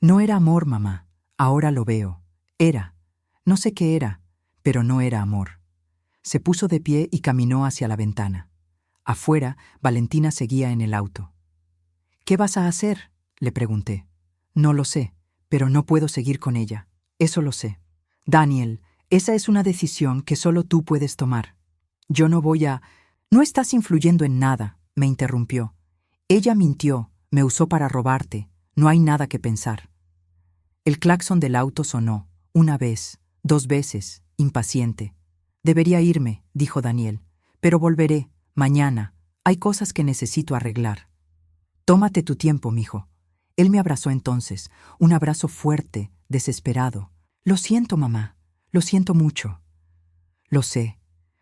No era amor, mamá. Ahora lo veo. Era. No sé qué era, pero no era amor. Se puso de pie y caminó hacia la ventana. Afuera, Valentina seguía en el auto. ¿Qué vas a hacer?, le pregunté. No lo sé, pero no puedo seguir con ella. Eso lo sé. Daniel, esa es una decisión que solo tú puedes tomar. Yo no voy a... No estás influyendo en nada, me interrumpió. Ella mintió, me usó para robarte. No hay nada que pensar. El claxon del auto sonó, 1 vez, 2 veces, impaciente. Debería irme, dijo Daniel, pero volveré, mañana. Hay cosas que necesito arreglar. Tómate tu tiempo, mijo. Él me abrazó entonces, un abrazo fuerte, desesperado. Lo siento, mamá. Lo siento mucho. Lo sé.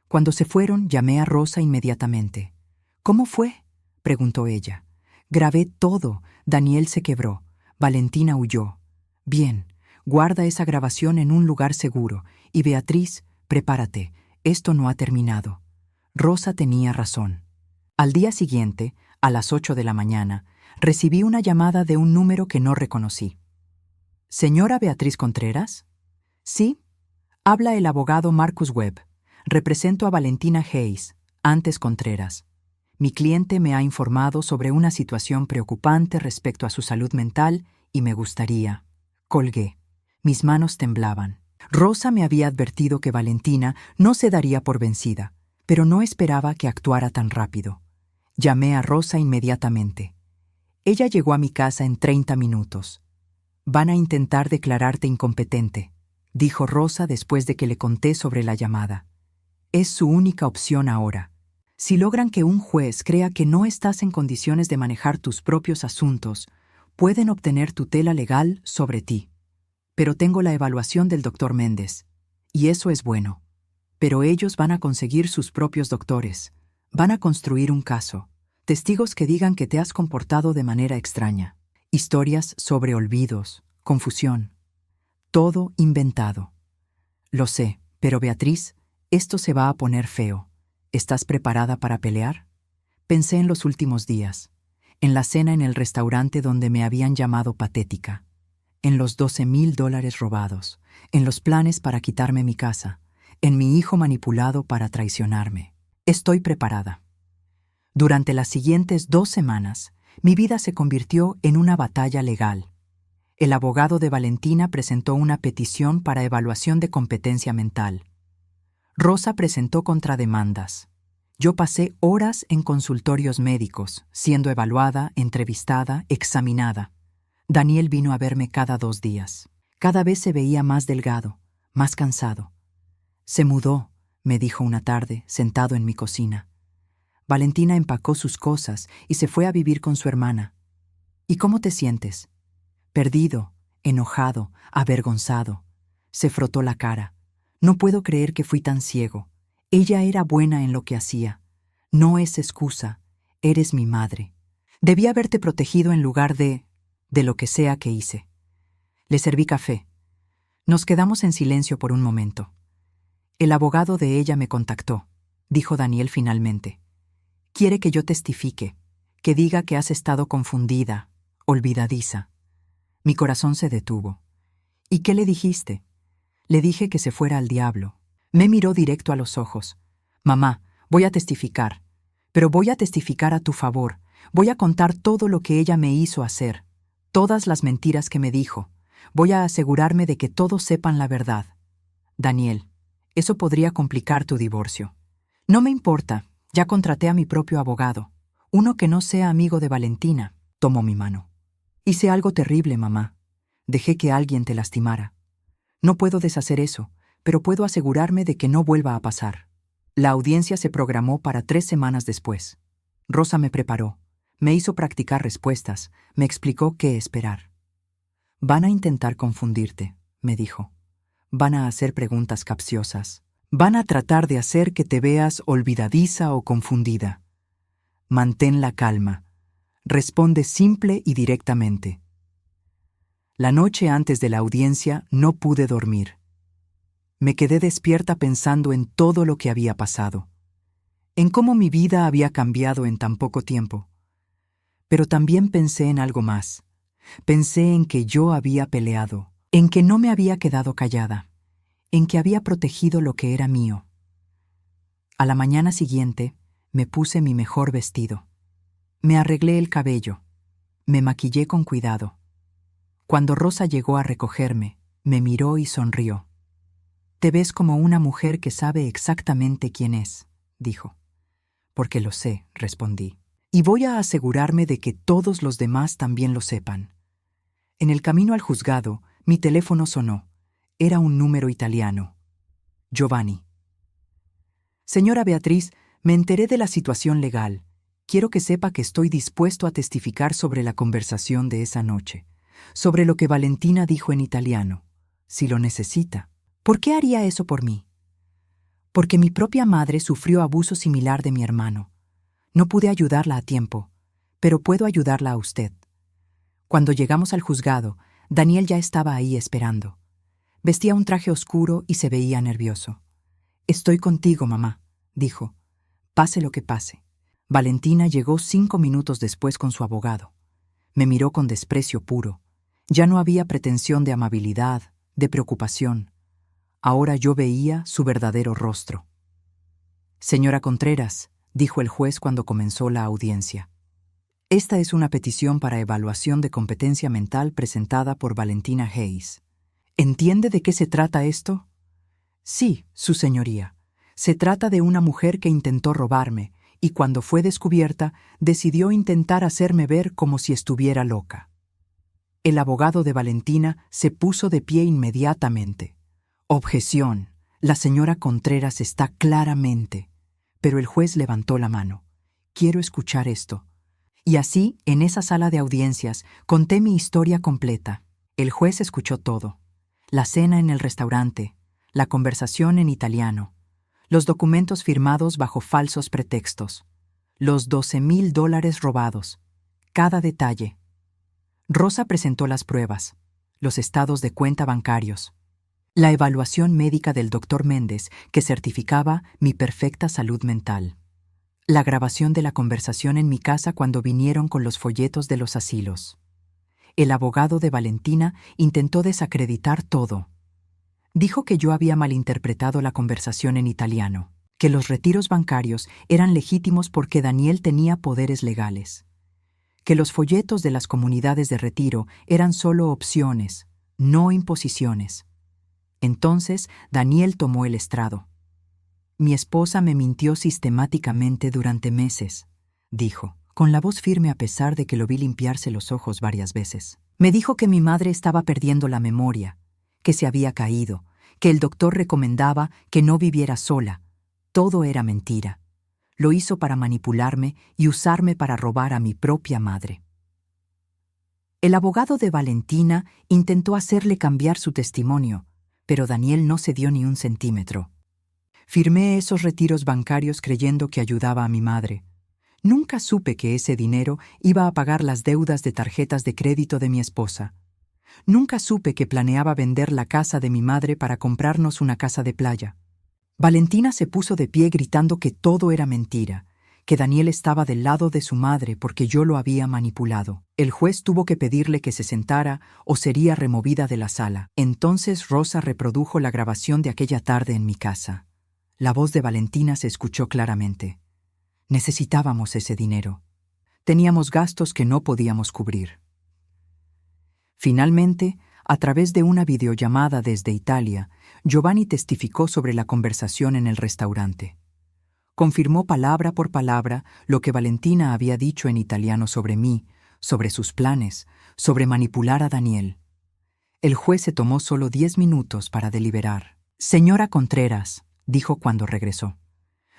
Cuando se fueron, llamé a Rosa inmediatamente. ¿Cómo fue?, preguntó ella. Grabé todo. Daniel se quebró. Valentina huyó. Bien, guarda esa grabación en un lugar seguro. Y Beatriz, prepárate. Esto no ha terminado. Rosa tenía razón. Al día siguiente, a las 8 de la mañana, recibí una llamada de un número que no reconocí. ¿Señora Beatriz Contreras? Sí. Habla el abogado Marcus Webb. Represento a Valentina Hayes, antes Contreras. Mi cliente me ha informado sobre una situación preocupante respecto a su salud mental y me gustaría... Colgué. Mis manos temblaban. Rosa me había advertido que Valentina no se daría por vencida, pero no esperaba que actuara tan rápido. Llamé a Rosa inmediatamente. Ella llegó a mi casa en 30 minutos. Van a intentar declararte incompetente, dijo Rosa después de que le conté sobre la llamada. Es su única opción ahora. Si logran que un juez crea que no estás en condiciones de manejar tus propios asuntos, pueden obtener tutela legal sobre ti. Pero tengo la evaluación del doctor Méndez, y eso es bueno. Pero ellos van a conseguir sus propios doctores. Van a construir un caso. Testigos que digan que te has comportado de manera extraña. Historias sobre olvidos, confusión. Todo inventado. Lo sé, pero Beatriz, esto se va a poner feo. ¿Estás preparada para pelear? Pensé en los últimos días, en la cena en el restaurante donde me habían llamado patética, en los $12,000 robados, en los planes para quitarme mi casa, en mi hijo manipulado para traicionarme. Estoy preparada. Durante las siguientes 2 semanas, mi vida se convirtió en una batalla legal. El abogado de Valentina presentó una petición para evaluación de competencia mental. Rosa presentó contrademandas. Yo pasé horas en consultorios médicos, siendo evaluada, entrevistada, examinada. Daniel vino a verme cada 2 días. Cada vez se veía más delgado, más cansado. Se mudó, me dijo una tarde, sentado en mi cocina. Valentina empacó sus cosas y se fue a vivir con su hermana. ¿Y cómo te sientes? Perdido, enojado, avergonzado. Se frotó la cara. No puedo creer que fui tan ciego. Ella era buena en lo que hacía. No es excusa. Eres mi madre. Debí haberte protegido en lugar de lo que sea que hice. Le serví café. Nos quedamos en silencio por un momento. El abogado de ella me contactó, dijo Daniel finalmente. Quiere que yo testifique, que diga que has estado confundida, olvidadiza. Mi corazón se detuvo. ¿Y qué le dijiste? Le dije que se fuera al diablo. Me miró directo a los ojos. Mamá, voy a testificar. Pero voy a testificar a tu favor. Voy a contar todo lo que ella me hizo hacer. Todas las mentiras que me dijo. Voy a asegurarme de que todos sepan la verdad. Daniel, eso podría complicar tu divorcio. No me importa. Ya contraté a mi propio abogado. Uno que no sea amigo de Valentina. Tomó mi mano. Hice algo terrible, mamá. Dejé que alguien te lastimara. No puedo deshacer eso, pero puedo asegurarme de que no vuelva a pasar. La audiencia se programó para 3 semanas después. Rosa me preparó, me hizo practicar respuestas, me explicó qué esperar. Van a intentar confundirte, me dijo. Van a hacer preguntas capciosas. Van a tratar de hacer que te veas olvidadiza o confundida. Mantén la calma. Responde simple y directamente. La noche antes de la audiencia no pude dormir. Me quedé despierta pensando en todo lo que había pasado, en cómo mi vida había cambiado en tan poco tiempo. Pero también pensé en algo más. Pensé en que yo había peleado, en que no me había quedado callada, en que había protegido lo que era mío. A la mañana siguiente, me puse mi mejor vestido. Me arreglé el cabello. Me maquillé con cuidado. Cuando Rosa llegó a recogerme, me miró y sonrió. «Te ves como una mujer que sabe exactamente quién es», dijo. «Porque lo sé», respondí. «Y voy a asegurarme de que todos los demás también lo sepan». En el camino al juzgado, mi teléfono sonó. Era un número italiano. Giovanni. «Señora Beatriz, me enteré de la situación legal. Quiero que sepa que estoy dispuesto a testificar sobre la conversación de esa noche, sobre lo que Valentina dijo en italiano, si lo necesita». «¿Por qué haría eso por mí?» «Porque mi propia madre sufrió abuso similar de mi hermano. No pude ayudarla a tiempo, pero puedo ayudarla a usted». Cuando llegamos al juzgado, Daniel ya estaba ahí esperando. Vestía un traje oscuro y se veía nervioso. «Estoy contigo, mamá», dijo. «Pase lo que pase». Valentina llegó 5 minutos después con su abogado. Me miró con desprecio puro. Ya no había pretensión de amabilidad, de preocupación. Ahora yo veía su verdadero rostro. «Señora Contreras», dijo el juez cuando comenzó la audiencia. «Esta es una petición para evaluación de competencia mental presentada por Valentina Hayes. ¿Entiende de qué se trata esto?» «Sí, su señoría. Se trata de una mujer que intentó robarme y cuando fue descubierta, decidió intentar hacerme ver como si estuviera loca. El abogado de Valentina se puso de pie inmediatamente. Objeción. La señora Contreras está claramente. Pero el juez levantó la mano. Quiero escuchar esto. Y así, en esa sala de audiencias, conté mi historia completa. El juez escuchó todo. La cena en el restaurante, la conversación en italiano, los documentos firmados bajo falsos pretextos, los $12,000 robados, cada detalle. Rosa presentó las pruebas, los estados de cuenta bancarios, la evaluación médica del doctor Méndez que certificaba mi perfecta salud mental, la grabación de la conversación en mi casa cuando vinieron con los folletos de los asilos. El abogado de Valentina intentó desacreditar todo. Dijo que yo había malinterpretado la conversación en italiano, que los retiros bancarios eran legítimos porque Daniel tenía poderes legales, que los folletos de las comunidades de retiro eran solo opciones, no imposiciones. Entonces Daniel tomó el estrado. Mi esposa me mintió sistemáticamente durante meses, dijo, con la voz firme a pesar de que lo vi limpiarse los ojos varias veces. Me dijo que mi madre estaba perdiendo la memoria, que se había caído, que el doctor recomendaba que no viviera sola. Todo era mentira. Lo hizo para manipularme y usarme para robar a mi propia madre. El abogado de Valentina intentó hacerle cambiar su testimonio, pero Daniel no cedió ni un centímetro. Firmé esos retiros bancarios creyendo que ayudaba a mi madre. Nunca supe que ese dinero iba a pagar las deudas de tarjetas de crédito de mi esposa. Nunca supe que planeaba vender la casa de mi madre para comprarnos una casa de playa. Valentina se puso de pie gritando que todo era mentira, que Daniel estaba del lado de su madre porque yo lo había manipulado. El juez tuvo que pedirle que se sentara o sería removida de la sala. Entonces Rosa reprodujo la grabación de aquella tarde en mi casa. La voz de Valentina se escuchó claramente. Necesitábamos ese dinero. Teníamos gastos que no podíamos cubrir. Finalmente, a través de una videollamada desde Italia, Giovanni testificó sobre la conversación en el restaurante. Confirmó palabra por palabra lo que Valentina había dicho en italiano sobre mí, sobre sus planes, sobre manipular a Daniel. El juez se tomó solo 10 minutos para deliberar. Señora Contreras, dijo cuando regresó,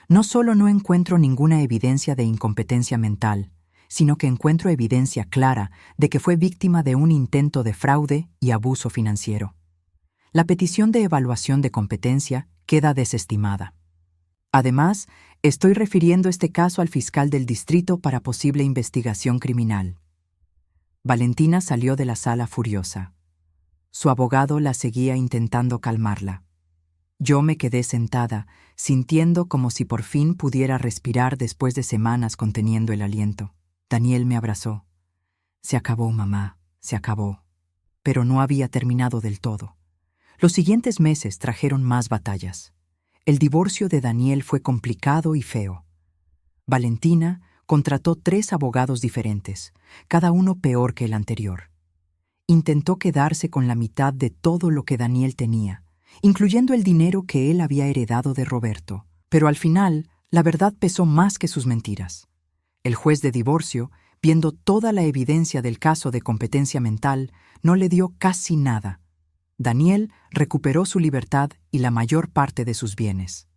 no solo no encuentro ninguna evidencia de incompetencia mental, sino que encuentro evidencia clara de que fue víctima de un intento de fraude y abuso financiero. La petición de evaluación de competencia queda desestimada. Además, estoy refiriendo este caso al fiscal del distrito para posible investigación criminal. Valentina salió de la sala furiosa. Su abogado la seguía intentando calmarla. Yo me quedé sentada, sintiendo como si por fin pudiera respirar después de semanas conteniendo el aliento. Daniel me abrazó. Se acabó, mamá, se acabó. Pero no había terminado del todo. Los siguientes meses trajeron más batallas. El divorcio de Daniel fue complicado y feo. Valentina contrató 3 abogados diferentes, cada uno peor que el anterior. Intentó quedarse con la mitad de todo lo que Daniel tenía, incluyendo el dinero que él había heredado de Roberto. Pero al final, la verdad pesó más que sus mentiras. El juez de divorcio, viendo toda la evidencia del caso de competencia mental, no le dio casi nada. Daniel recuperó su libertad y la mayor parte de sus bienes.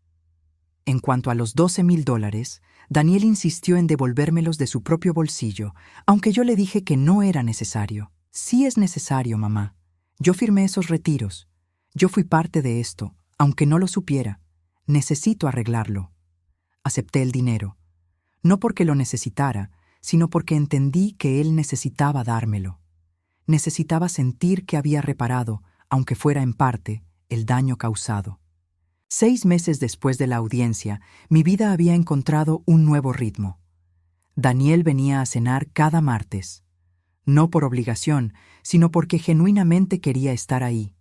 En cuanto a los $12,000, Daniel insistió en devolvérmelos de su propio bolsillo, aunque yo le dije que no era necesario. Sí es necesario, mamá. Yo firmé esos retiros. Yo fui parte de esto, aunque no lo supiera. Necesito arreglarlo. Acepté el dinero. No porque lo necesitara, sino porque entendí que él necesitaba dármelo. Necesitaba sentir que había reparado, aunque fuera en parte, el daño causado. 6 meses después de la audiencia, mi vida había encontrado un nuevo ritmo. Daniel venía a cenar cada martes. No por obligación, sino porque genuinamente quería estar ahí.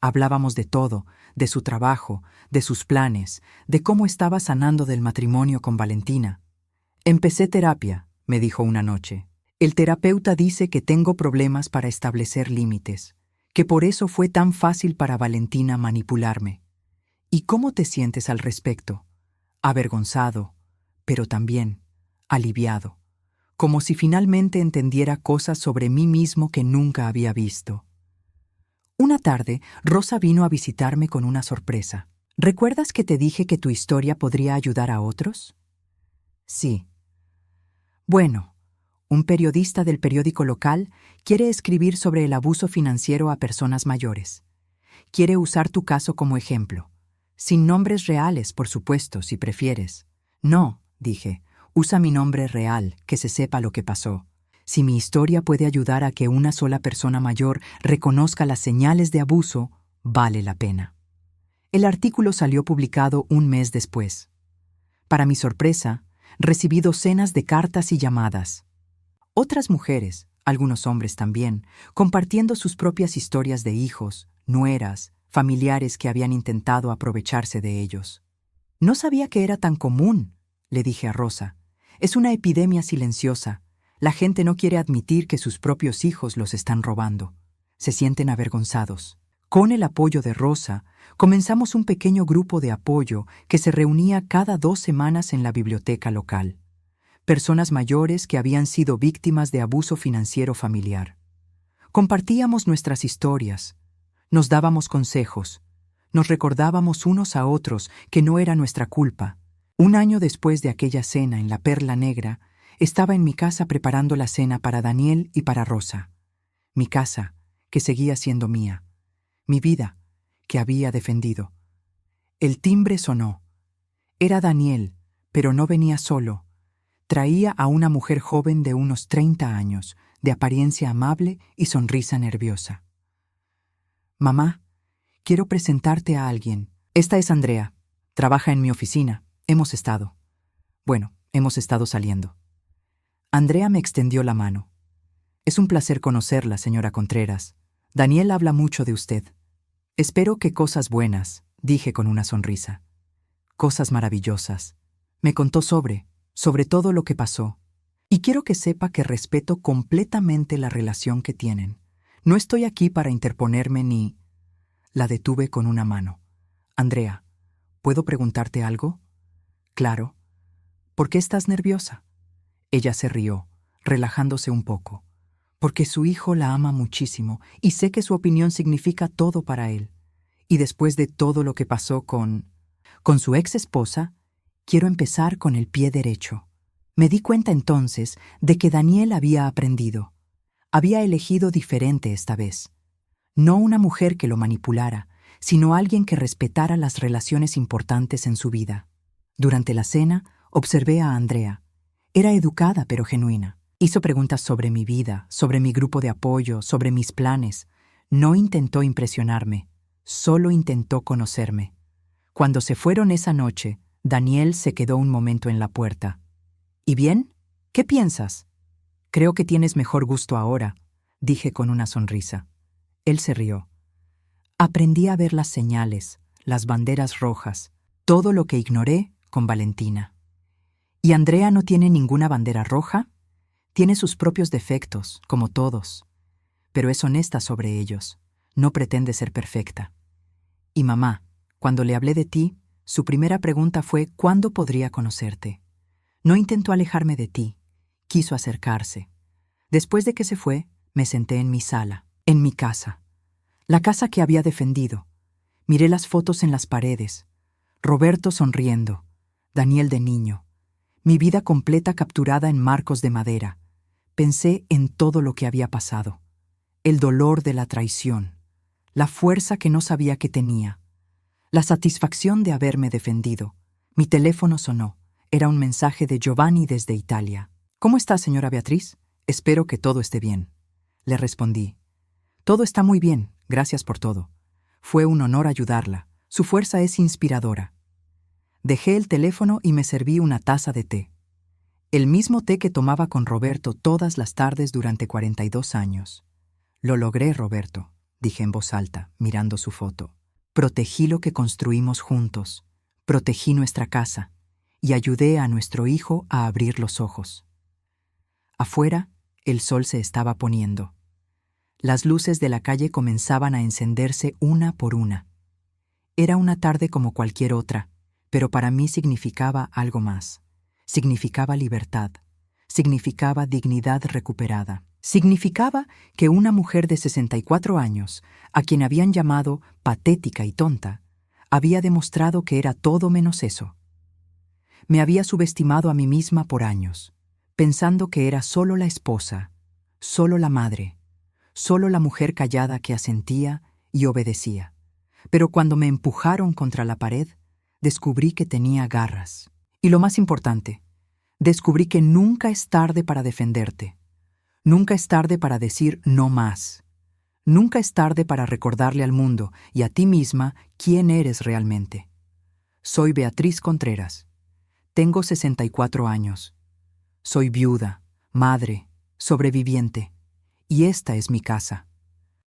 Hablábamos de todo, de su trabajo, de sus planes, de cómo estaba sanando del matrimonio con Valentina. Empecé terapia, me dijo una noche. El terapeuta dice que tengo problemas para establecer límites, que por eso fue tan fácil para Valentina manipularme. ¿Y cómo te sientes al respecto? Avergonzado, pero también aliviado, como si finalmente entendiera cosas sobre mí mismo que nunca había visto. Una tarde, Rosa vino a visitarme con una sorpresa. ¿Recuerdas que te dije que tu historia podría ayudar a otros? Sí. Bueno, un periodista del periódico local quiere escribir sobre el abuso financiero a personas mayores. Quiere usar tu caso como ejemplo. Sin nombres reales, por supuesto, si prefieres. No, dije, usa mi nombre real, que se sepa lo que pasó. Si mi historia puede ayudar a que una sola persona mayor reconozca las señales de abuso, vale la pena. El artículo salió publicado un mes después. Para mi sorpresa, recibí docenas de cartas y llamadas. Otras mujeres, algunos hombres también, compartiendo sus propias historias de hijos, nueras, familiares que habían intentado aprovecharse de ellos. No sabía que era tan común, le dije a Rosa. Es una epidemia silenciosa. La gente no quiere admitir que sus propios hijos los están robando. Se sienten avergonzados. Con el apoyo de Rosa, comenzamos un pequeño grupo de apoyo que se reunía cada 2 semanas en la biblioteca local. Personas mayores que habían sido víctimas de abuso financiero familiar. Compartíamos nuestras historias, nos dábamos consejos, nos recordábamos unos a otros que no era nuestra culpa. Un año después de aquella cena en la Perla Negra, estaba en mi casa preparando la cena para Daniel y para Rosa. Mi casa, que seguía siendo mía. Mi vida, que había defendido. El timbre sonó. Era Daniel, pero no venía solo. Traía a una mujer joven de unos 30 años, de apariencia amable y sonrisa nerviosa. Mamá, quiero presentarte a alguien. Esta es Andrea. Trabaja en mi oficina. Hemos estado saliendo. Andrea me extendió la mano. Es un placer conocerla, señora Contreras. Daniel habla mucho de usted. Espero que cosas buenas, dije con una sonrisa. Cosas maravillosas. Me contó sobre todo lo que pasó. Y quiero que sepa que respeto completamente la relación que tienen. No estoy aquí para interponerme ni... La detuve con una mano. Andrea, ¿puedo preguntarte algo? Claro. ¿Por qué estás nerviosa? Ella se rió, relajándose un poco. Porque su hijo la ama muchísimo y sé que su opinión significa todo para él. Y después de todo lo que pasó con su ex esposa, quiero empezar con el pie derecho. Me di cuenta entonces de que Daniel había aprendido. Había elegido diferente esta vez. No una mujer que lo manipulara, sino alguien que respetara las relaciones importantes en su vida. Durante la cena, observé a Andrea. Era educada pero genuina. Hizo preguntas sobre mi vida, sobre mi grupo de apoyo, sobre mis planes. No intentó impresionarme, solo intentó conocerme. Cuando se fueron esa noche, Daniel se quedó un momento en la puerta. ¿Y bien? ¿Qué piensas? Creo que tienes mejor gusto ahora, dije con una sonrisa. Él se rió. Aprendí a ver las señales, las banderas rojas, todo lo que ignoré con Valentina. ¿Y Andrea no tiene ninguna bandera roja? Tiene sus propios defectos, como todos, pero es honesta sobre ellos, no pretende ser perfecta. Y mamá, cuando le hablé de ti, su primera pregunta fue ¿cuándo podría conocerte? No intentó alejarme de ti, quiso acercarse. Después de que se fue, me senté en mi sala, en mi casa, la casa que había defendido. Miré las fotos en las paredes, Roberto sonriendo, Daniel de niño, mi vida completa capturada en marcos de madera. Pensé en todo lo que había pasado, el dolor de la traición, la fuerza que no sabía que tenía, la satisfacción de haberme defendido. Mi teléfono sonó. Era un mensaje de Giovanni desde Italia. ¿Cómo está, señora Beatriz? Espero que todo esté bien. Le respondí. Todo está muy bien, gracias por todo. Fue un honor ayudarla. Su fuerza es inspiradora. Dejé el teléfono y me serví una taza de té. El mismo té que tomaba con Roberto todas las tardes durante 42 años. Lo logré, Roberto, dije en voz alta, mirando su foto. Protegí lo que construimos juntos. Protegí nuestra casa. Y ayudé a nuestro hijo a abrir los ojos. Afuera, el sol se estaba poniendo. Las luces de la calle comenzaban a encenderse una por una. Era una tarde como cualquier otra, pero para mí significaba algo más. Significaba libertad. Significaba dignidad recuperada. Significaba que una mujer de 64 años, a quien habían llamado patética y tonta, había demostrado que era todo menos eso. Me había subestimado a mí misma por años, pensando que era solo la esposa, solo la madre, solo la mujer callada que asentía y obedecía. Pero cuando me empujaron contra la pared, descubrí que tenía garras. Y lo más importante, descubrí que nunca es tarde para defenderte. Nunca es tarde para decir no más. Nunca es tarde para recordarle al mundo y a ti misma quién eres realmente. Soy Beatriz Contreras. Tengo 64 años. Soy viuda, madre, sobreviviente. Y esta es mi casa.